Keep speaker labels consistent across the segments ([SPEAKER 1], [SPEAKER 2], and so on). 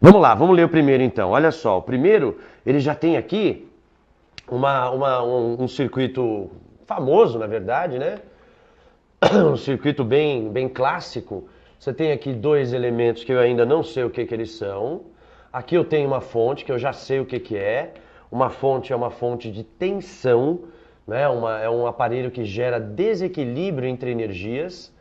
[SPEAKER 1] Vamos lá, vamos ler o primeiro então. Olha só, o primeiro, ele já tem aqui um circuito famoso, na verdade, né? Um circuito bem clássico. Você tem aqui dois elementos que eu ainda não sei o que eles são. Aqui eu tenho uma fonte que eu já sei o que é. Uma fonte é uma fonte de tensão, né? É um aparelho que gera desequilíbrio entre energias,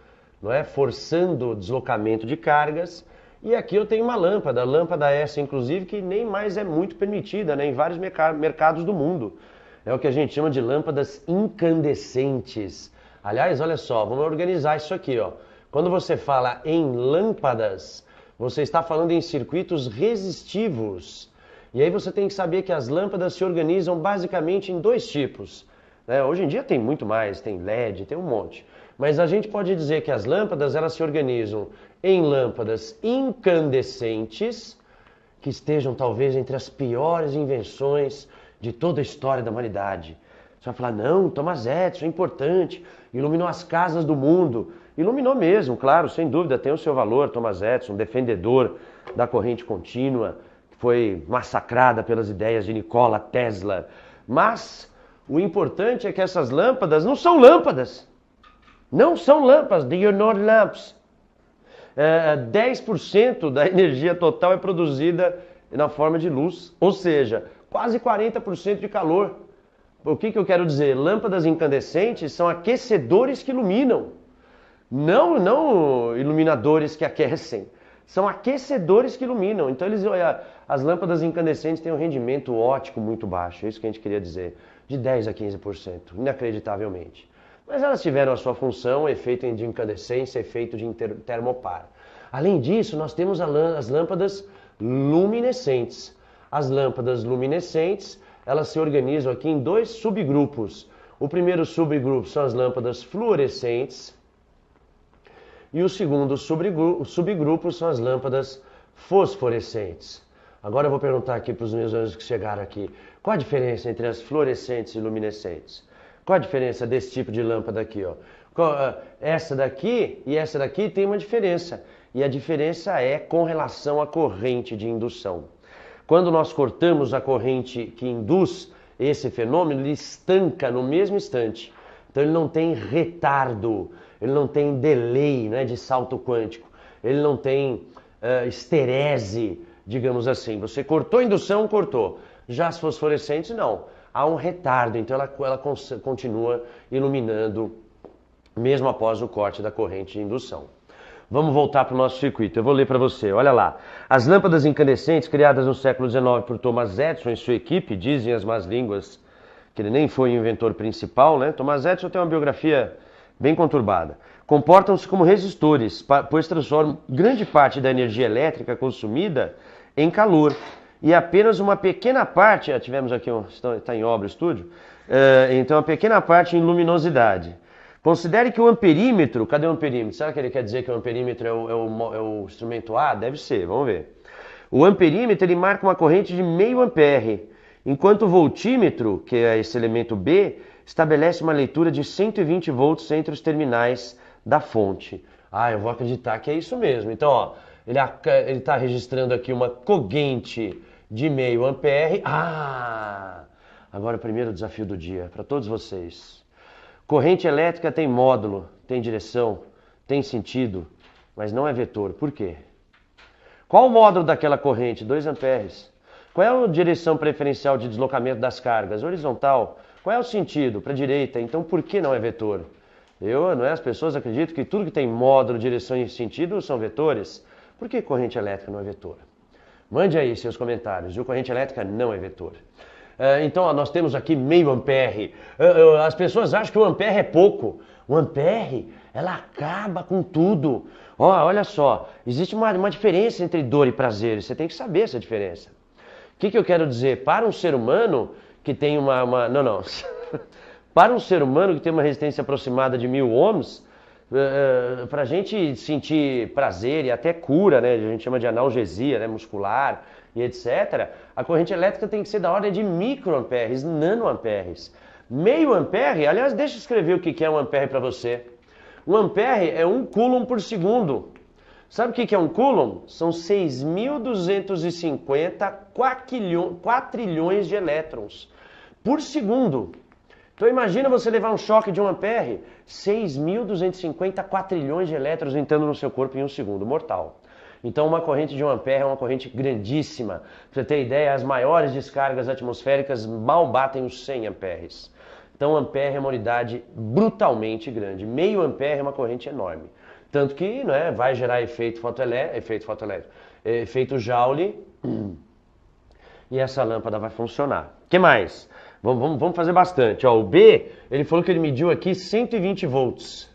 [SPEAKER 1] não é? Forçando o deslocamento de cargas. E aqui eu tenho uma lâmpada, a lâmpada essa inclusive que nem mais é muito permitida, né? Em vários mercados do mundo. É o que a gente chama de lâmpadas incandescentes. Aliás, olha só, vamos organizar isso aqui, ó. Quando você fala em lâmpadas, você está falando em circuitos resistivos. E aí você tem que saber que as lâmpadas se organizam basicamente em dois tipos, né? Hoje em dia tem muito mais, tem LED, tem um monte. Mas a gente pode dizer que as lâmpadas elas se organizam em lâmpadas incandescentes, que estejam talvez entre as piores invenções de toda a história da humanidade. Você vai falar, não, Thomas Edison é importante, iluminou as casas do mundo. Iluminou mesmo, claro, sem dúvida, tem o seu valor, Thomas Edison, defendedor da corrente contínua, que foi massacrada pelas ideias de Nikola Tesla. Mas o importante é que essas lâmpadas não são lâmpadas. Não são lâmpadas, they are not lamps. 10% da energia total é produzida na forma de luz, ou seja, quase 40% de calor. O que eu quero dizer? Lâmpadas incandescentes são aquecedores que iluminam, não iluminadores que aquecem. São aquecedores que iluminam. Então as lâmpadas incandescentes têm um rendimento óptico muito baixo, é isso que a gente queria dizer, de 10 a 15%, inacreditavelmente. Mas elas tiveram a sua função, efeito de incandescência, efeito de termopar. Além disso, nós temos as lâmpadas luminescentes. As lâmpadas luminescentes, elas se organizam aqui em dois subgrupos. O primeiro subgrupo são as lâmpadas fluorescentes e o segundo subgrupo são as lâmpadas fosforescentes. Agora eu vou perguntar aqui para os meus alunos que chegaram aqui, qual a diferença entre as fluorescentes e luminescentes? Qual a diferença desse tipo de lâmpada aqui, ó? Essa daqui e essa daqui tem uma diferença. E a diferença é com relação à corrente de indução. Quando nós cortamos a corrente que induz esse fenômeno, ele estanca no mesmo instante. Então ele não tem retardo, ele não tem delay, né, de salto quântico. Ele não tem esterese, digamos assim. Você cortou a indução, cortou. Já as fosforescentes, não. Há um retardo, então ela continua iluminando mesmo após o corte da corrente de indução. Vamos voltar para o nosso circuito, eu vou ler para você, olha lá. As lâmpadas incandescentes criadas no século XIX por Thomas Edison e sua equipe, dizem as más línguas que ele nem foi o inventor principal, né? Thomas Edison tem uma biografia bem conturbada. Comportam-se como resistores, pois transformam grande parte da energia elétrica consumida em calor. E apenas uma pequena parte, tivemos aqui, está em obra o estúdio, então uma pequena parte em luminosidade. Considere que o amperímetro, cadê o amperímetro? Será que ele quer dizer que o amperímetro é o instrumento A? Deve ser, vamos ver. O amperímetro ele marca uma corrente de meio ampere, enquanto o voltímetro, que é esse elemento B, estabelece uma leitura de 120 volts entre os terminais da fonte. Eu vou acreditar que é isso mesmo. Então, ó, ele está registrando aqui uma corrente de meio ampere. Agora o primeiro desafio do dia, para todos vocês. Corrente elétrica tem módulo, tem direção, tem sentido, mas não é vetor. Por quê? Qual o módulo daquela corrente? 2 amperes. Qual é a direção preferencial de deslocamento das cargas? Horizontal. Qual é o sentido? Para a direita. Então por que não é vetor? As pessoas acreditam que tudo que tem módulo, direção e sentido são vetores. Por que corrente elétrica não é vetor? Mande aí seus comentários. E corrente elétrica não é vetor. Então nós temos aqui meio ampere. As pessoas acham que o ampere é pouco. O ampere, ela acaba com tudo. Olha só, existe uma diferença entre dor e prazer. Você tem que saber essa diferença. O que eu quero dizer? Para um ser humano que tem Para um ser humano que tem uma resistência aproximada de 1000 ohms, para a gente sentir prazer e até cura, né? A gente chama de analgesia, né? Muscular e etc., a corrente elétrica tem que ser da ordem de microamperes, nanoamperes. Meio ampere, aliás, deixa eu escrever o que é um ampere para você. Um ampere é 1 coulomb por segundo. Sabe o que é um Coulomb? São 6.250 quatrilhões de elétrons por segundo. Então imagina você levar um choque de 1 ampere, 6.250 quatrilhões de elétrons entrando no seu corpo em um segundo, mortal. Então uma corrente de 1 ampere é uma corrente grandíssima. Pra você ter ideia, as maiores descargas atmosféricas mal batem os 100 amperes. Então ampere é uma unidade brutalmente grande. Meio ampere é uma corrente enorme. Tanto que, né, vai gerar efeito Joule e essa lâmpada vai funcionar. O que mais? Vamos fazer bastante. Ó, o B, ele falou que ele mediu aqui 120 volts.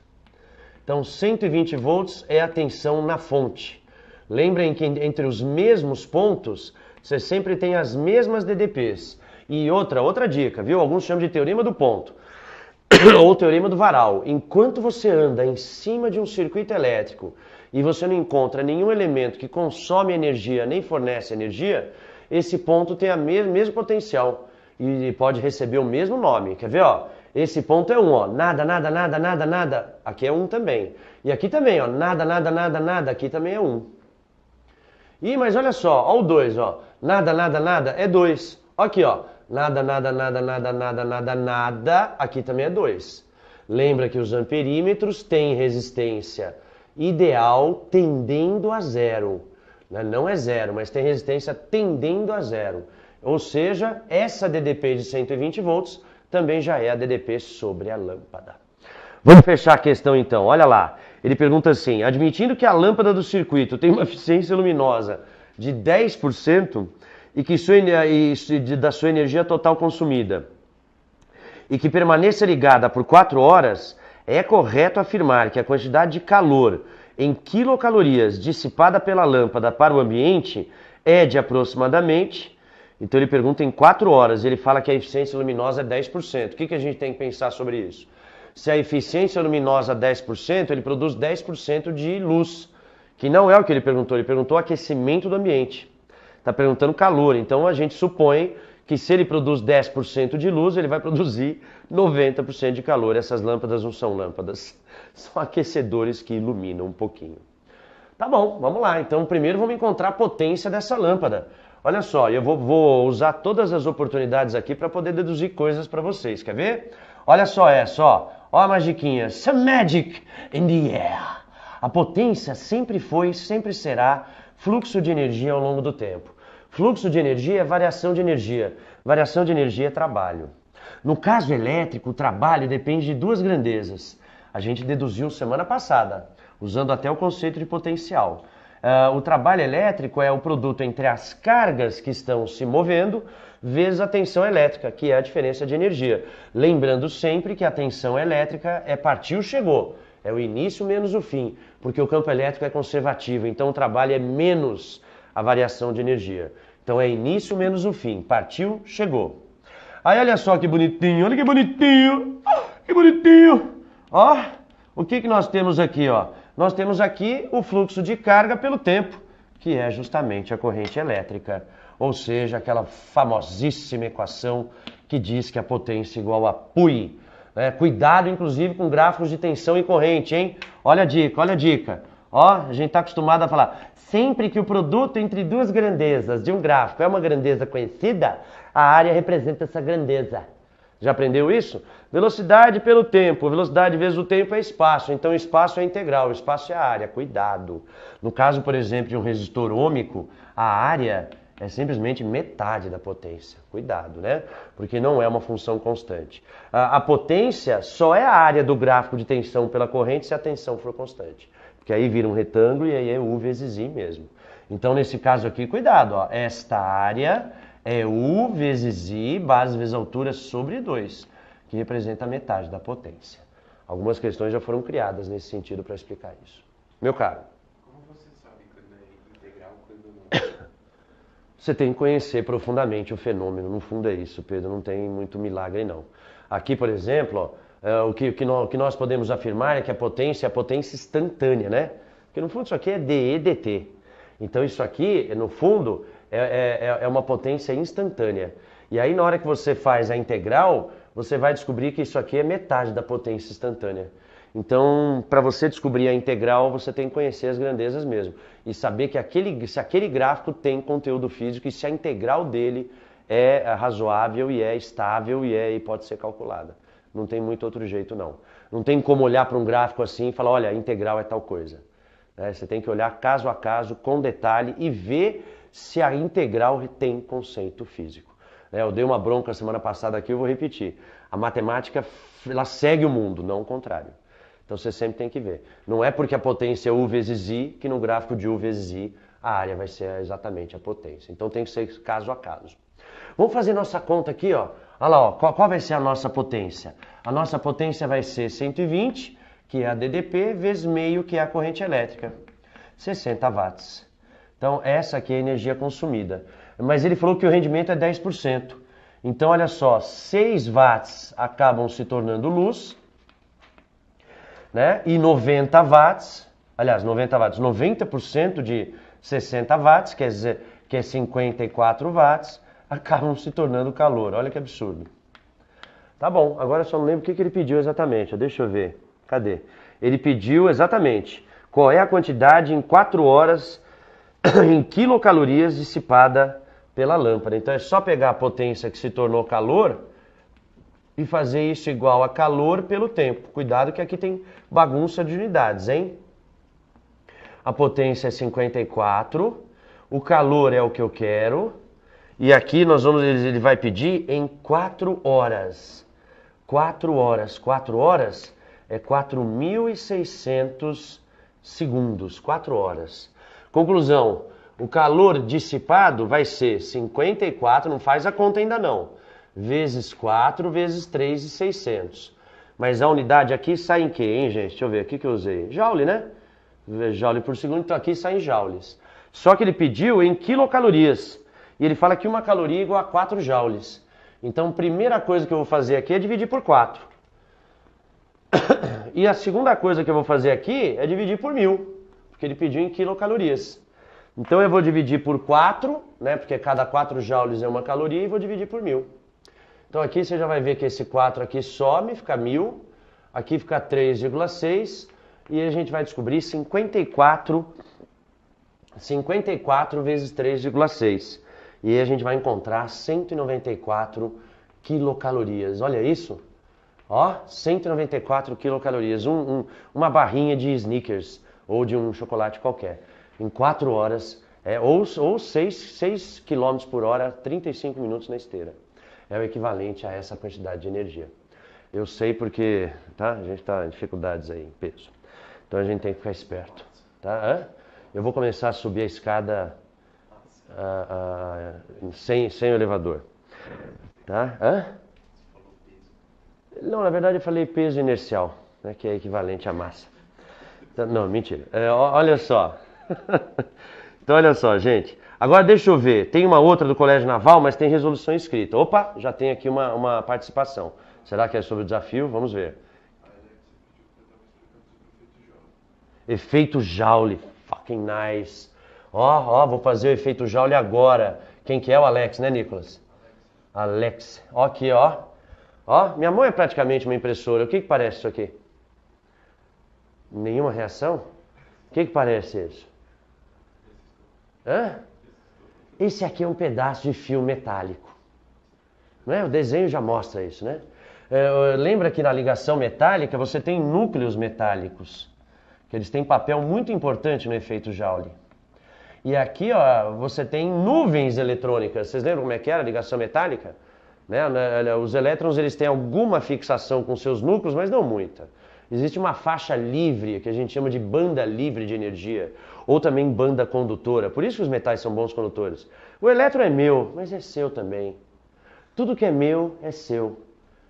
[SPEAKER 1] Então 120 volts é a tensão na fonte. Lembrem que entre os mesmos pontos, você sempre tem as mesmas DDPs. E outra dica, viu? Alguns chamam de teorema do ponto. Ou teorema do varal. Enquanto você anda em cima de um circuito elétrico e você não encontra nenhum elemento que consome energia nem fornece energia, esse ponto tem o mesmo potencial e pode receber o mesmo nome. Quer ver? Ó? Esse ponto é 1, ó. Nada, nada, nada, nada, nada. Aqui é 1 também. E aqui também, ó. Nada, nada, nada, nada. Aqui também é 1. Ih, mas olha só. Ó o 2, ó. Nada, nada, nada é 2. Aqui, ó. Nada, nada, nada, nada, nada, nada, nada. Aqui também é 2. Lembra que os amperímetros têm resistência ideal tendendo a 0. Não é 0, mas tem resistência tendendo a 0. Ou seja, essa DDP de 120 volts também já é a DDP sobre a lâmpada. Vamos fechar a questão então. Olha lá. Ele pergunta assim, admitindo que a lâmpada do circuito tem uma eficiência luminosa de 10%, e que da sua energia total consumida, e que permaneça ligada por 4 horas, é correto afirmar que a quantidade de calor em quilocalorias dissipada pela lâmpada para o ambiente é de aproximadamente, então ele pergunta em 4 horas, ele fala que a eficiência luminosa é 10%. O que a gente tem que pensar sobre isso? Se a eficiência luminosa é 10%, ele produz 10% de luz, que não é o que ele perguntou aquecimento do ambiente. Está perguntando calor, então a gente supõe que se ele produz 10% de luz, ele vai produzir 90% de calor. Essas lâmpadas não são lâmpadas, são aquecedores que iluminam um pouquinho. Tá bom, vamos lá. Então primeiro vamos encontrar a potência dessa lâmpada. Olha só, eu vou usar todas as oportunidades aqui para poder deduzir coisas para vocês. Quer ver? Olha só essa, ó. Ó a magiquinha. Some magic in the air. A potência sempre foi, sempre será fluxo de energia ao longo do tempo. Fluxo de energia é variação de energia. Variação de energia é trabalho. No caso elétrico, o trabalho depende de 2 grandezas. A gente deduziu semana passada, usando até o conceito de potencial. O trabalho elétrico é o produto entre as cargas que estão se movendo vezes a tensão elétrica, que é a diferença de energia. Lembrando sempre que a tensão elétrica é partiu, chegou. É o início menos o fim, porque o campo elétrico é conservativo, então o trabalho é menos a variação de energia. Então é início menos o fim, partiu, chegou. Aí olha só que bonitinho, olha que bonitinho, que bonitinho. Ó, o que nós temos aqui, ó? Nós temos aqui o fluxo de carga pelo tempo, que é justamente a corrente elétrica, ou seja, aquela famosíssima equação que diz que a potência é igual a π. Cuidado, inclusive, com gráficos de tensão e corrente, hein? Olha a dica, olha a dica. Ó, a gente está acostumado a falar, sempre que o produto entre 2 grandezas de um gráfico é uma grandeza conhecida, a área representa essa grandeza. Já aprendeu isso? Velocidade pelo tempo, velocidade vezes o tempo é espaço, então espaço é integral, espaço é a área, cuidado. No caso, por exemplo, de um resistor ôhmico, a área é simplesmente metade da potência. Cuidado, né? Porque não é uma função constante. A potência só é a área do gráfico de tensão pela corrente se a tensão for constante. Porque aí vira um retângulo e aí é U vezes I mesmo. Então, nesse caso aqui, cuidado. Ó, esta área é U vezes I, base vezes altura, sobre 2, que representa a metade da potência. Algumas questões já foram criadas nesse sentido para explicar isso. Meu caro.
[SPEAKER 2] Como você sabe quando é integral e quando não?
[SPEAKER 1] Você tem que conhecer profundamente o fenômeno. No fundo é isso, Pedro. Não tem muito milagre, não. Aqui, por exemplo, ó, o que nós podemos afirmar é que a potência é a potência instantânea, né? Porque no fundo isso aqui é dE dt. Então isso aqui, no fundo, é uma potência instantânea. E aí na hora que você faz a integral, você vai descobrir que isso aqui é metade da potência instantânea. Então, para você descobrir a integral, você tem que conhecer as grandezas mesmo. E saber que se aquele gráfico tem conteúdo físico e se a integral dele é razoável e é estável e pode ser calculada. Não tem muito outro jeito, não. Não tem como olhar para um gráfico assim e falar, olha, a integral é tal coisa. Você tem que olhar caso a caso, com detalhe, e ver se a integral tem conceito físico. Eu dei uma bronca semana passada aqui, eu vou repetir. A matemática, ela segue o mundo, não o contrário. Então você sempre tem que ver. Não é porque a potência é U vezes I, que no gráfico de U vezes I, a área vai ser exatamente a potência. Então tem que ser caso a caso. Vamos fazer nossa conta aqui, ó. Olha lá, ó. Qual vai ser a nossa potência? A nossa potência vai ser 120, que é a DDP, vezes meio, que é a corrente elétrica. 60 watts. Então essa aqui é a energia consumida. Mas ele falou que o rendimento é 10%. Então olha só, 6 watts acabam se tornando luz, né? E 90 watts, aliás, 90 watts, 90% de 60 watts, quer dizer, que é 54 watts, acabam se tornando calor. Olha que absurdo. Tá bom, agora eu só não lembro o que ele pediu exatamente. Deixa eu ver. Cadê? Ele pediu exatamente qual é a quantidade em 4 horas em quilocalorias dissipada pela lâmpada. Então é só pegar a potência que se tornou calor e fazer isso igual a calor pelo tempo. Cuidado que aqui tem bagunça de unidades, hein? A potência é 54, o calor é o que eu quero, e aqui ele vai pedir em 4 horas. 4 horas. 4 horas é 4.600 segundos. 4 horas. Conclusão, o calor dissipado vai ser 54, não faz a conta ainda não, vezes 4 vezes 3.600. Mas a unidade aqui sai em quê, hein, gente? Deixa eu ver, aqui que eu usei. Joule, né? Joule por segundo, então aqui sai em joules. Só que ele pediu em quilocalorias. E ele fala que uma caloria é igual a 4 joules. Então, a primeira coisa que eu vou fazer aqui é dividir por 4. E a segunda coisa que eu vou fazer aqui é dividir por 1.000. Porque ele pediu em quilocalorias. Então, eu vou dividir por 4, né? Porque cada 4 joules é uma caloria, e vou dividir por 1.000. Então, aqui você já vai ver que esse 4 aqui some, fica 1.000. Aqui fica 3,6. E a gente vai descobrir 54 vezes 3,6. E aí a gente vai encontrar 194 quilocalorias. Olha isso. Ó, 194 quilocalorias. Uma barrinha de Snickers ou de um chocolate qualquer. Em 4 horas, ou 6 km por hora, 35 minutos na esteira. É o equivalente a essa quantidade de energia. Eu sei porque tá? A gente está em dificuldades aí, em peso. Então a gente tem que ficar esperto. Tá? Eu vou começar a subir a escada sem o elevador. Tá? Não, na verdade eu falei peso inercial, né, que é equivalente à massa. Então, não, mentira. Olha só. Então olha só, gente. Agora deixa eu ver. Tem uma outra do Colégio Naval, mas tem resolução escrita. Opa, já tem aqui uma participação. Será que é sobre o desafio? Vamos ver. Efeito Joule. Fucking nice. Ó, vou fazer o efeito Joule agora. Quem que é? O Alex, né, Nicolas? Alex. Ó aqui, ó. Ó, minha mão é praticamente uma impressora. O que parece isso aqui? Nenhuma reação? O que parece isso? Esse aqui é um pedaço de fio metálico. Não é? O desenho já mostra isso, né? Lembra que na ligação metálica você tem núcleos metálicos, que eles têm papel muito importante no efeito Joule. E aqui, ó, você tem nuvens eletrônicas. Vocês lembram como é que era a ligação metálica? Né? Os elétrons eles têm alguma fixação com seus núcleos, mas não muita. Existe uma faixa livre, que a gente chama de banda livre de energia, ou também banda condutora. Por isso que os metais são bons condutores. O elétron é meu, mas é seu também. Tudo que é meu é seu.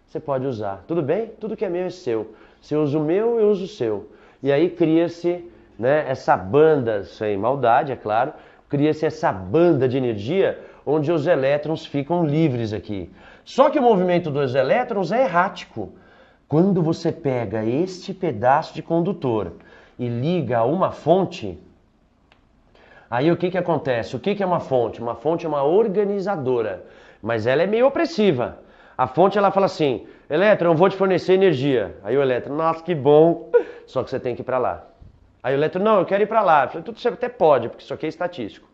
[SPEAKER 1] Você pode usar. Tudo bem? Tudo que é meu é seu. Se eu uso o meu, eu uso o seu. E aí cria-se, né, essa banda, sem maldade, é claro, cria-se essa banda de energia onde os elétrons ficam livres aqui. Só que o movimento dos elétrons é errático. Quando você pega este pedaço de condutor e liga a uma fonte, aí o que acontece? O que é uma fonte? Uma fonte é uma organizadora, mas ela é meio opressiva. A fonte ela fala assim, elétron, eu vou te fornecer energia. Aí o elétron, nossa, que bom, só que você tem que ir para lá. Aí o elétron, não, eu quero ir para lá. Eu falei, tudo você até pode, porque isso aqui é estatístico.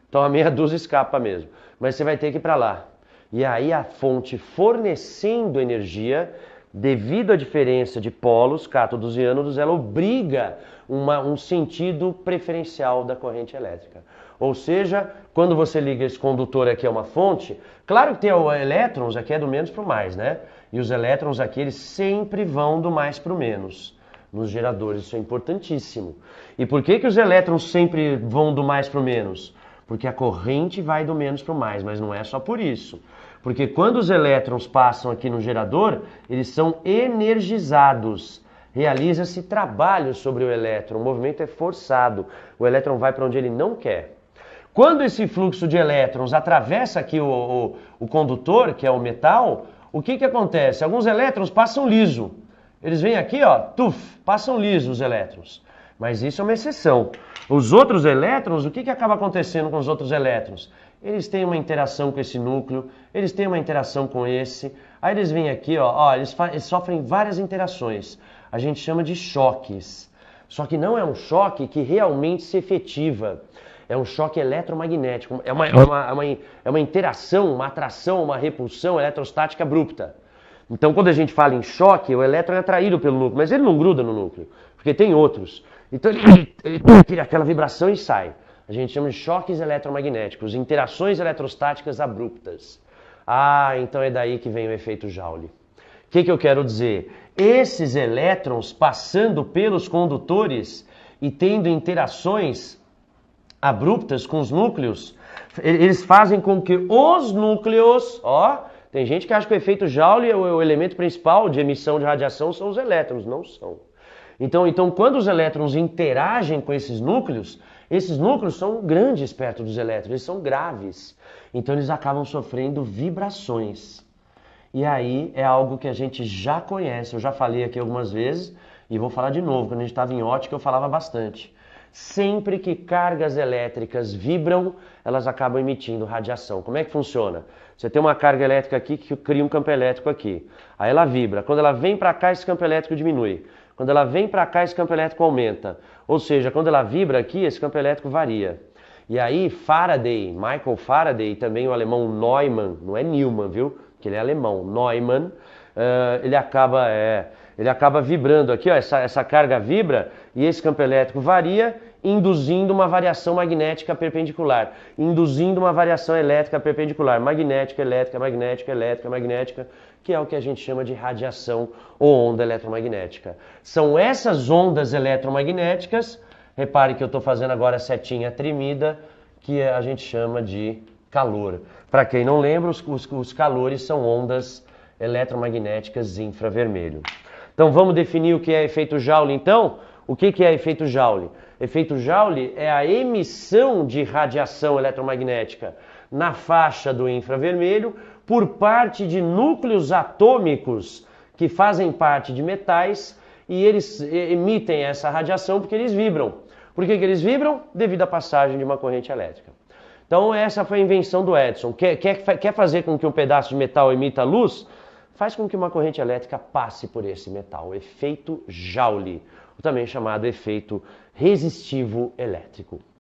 [SPEAKER 1] Então a meia dúzia escapa mesmo. Mas você vai ter que ir para lá. E aí a fonte fornecendo energia, devido à diferença de polos, cátodos e ânodos, ela obriga um sentido preferencial da corrente elétrica. Ou seja, quando você liga esse condutor aqui a uma fonte, claro que tem elétrons, aqui é do menos para o mais, né? E os elétrons aqui, eles sempre vão do mais para o menos. Nos geradores, isso é importantíssimo. E por que os elétrons sempre vão do mais para o menos? Porque a corrente vai do menos para o mais, mas não é só por isso. Porque quando os elétrons passam aqui no gerador, eles são energizados. Realiza-se trabalho sobre o elétron, o movimento é forçado. O elétron vai para onde ele não quer. Quando esse fluxo de elétrons atravessa aqui o condutor, que é o metal, o que acontece? Alguns elétrons passam liso. Eles vêm aqui, ó, passam liso os elétrons. Mas isso é uma exceção. Os outros elétrons, o que acaba acontecendo com os outros elétrons? Eles têm uma interação com esse núcleo, eles têm uma interação com esse. Aí eles vêm aqui, ó eles sofrem várias interações. A gente chama de choques. Só que não é um choque que realmente se efetiva. É um choque eletromagnético. É uma interação, uma atração, uma repulsão eletrostática abrupta. Então, quando a gente fala em choque, o elétron é atraído pelo núcleo, mas ele não gruda no núcleo, porque tem outros. Então, ele tira aquela vibração e sai. A gente chama de choques eletromagnéticos, interações eletrostáticas abruptas. Ah, então é daí que vem o efeito Joule. O que eu quero dizer? Esses elétrons passando pelos condutores e tendo interações abruptas com os núcleos, eles fazem com que os núcleos, tem gente que acha que o efeito Joule, o elemento principal de emissão de radiação são os elétrons, não são. Então quando os elétrons interagem com esses núcleos são grandes perto dos elétrons, eles são graves. Então eles acabam sofrendo vibrações. E aí é algo que a gente já conhece, eu já falei aqui algumas vezes e vou falar de novo, quando a gente estava em ótica eu falava bastante. Sempre que cargas elétricas vibram, elas acabam emitindo radiação. Como é que funciona? Você tem uma carga elétrica aqui que cria um campo elétrico aqui. Aí ela vibra. Quando ela vem para cá, esse campo elétrico diminui. Quando ela vem para cá, esse campo elétrico aumenta. Ou seja, quando ela vibra aqui, esse campo elétrico varia. E aí Faraday, Michael Faraday, também o alemão Neumann, não é Newman, viu? Que ele é alemão, Neumann, ele acaba vibrando aqui, ó, essa carga vibra e esse campo elétrico varia, induzindo uma variação magnética perpendicular, induzindo uma variação elétrica perpendicular, magnética, elétrica, magnética, elétrica, magnética, que é o que a gente chama de radiação ou onda eletromagnética. São essas ondas eletromagnéticas, repare que eu estou fazendo agora a setinha tremida, que a gente chama de calor. Para quem não lembra, os calores são ondas eletromagnéticas infravermelho. Então vamos definir o que é efeito Joule então? O que é efeito Joule? Efeito Joule é a emissão de radiação eletromagnética na faixa do infravermelho por parte de núcleos atômicos que fazem parte de metais e eles emitem essa radiação porque eles vibram. Por que eles vibram? Devido à passagem de uma corrente elétrica. Então essa foi a invenção do Edison. Quer fazer com que um pedaço de metal emita luz? Faz com que uma corrente elétrica passe por esse metal. Efeito Joule, também chamado efeito resistivo elétrico.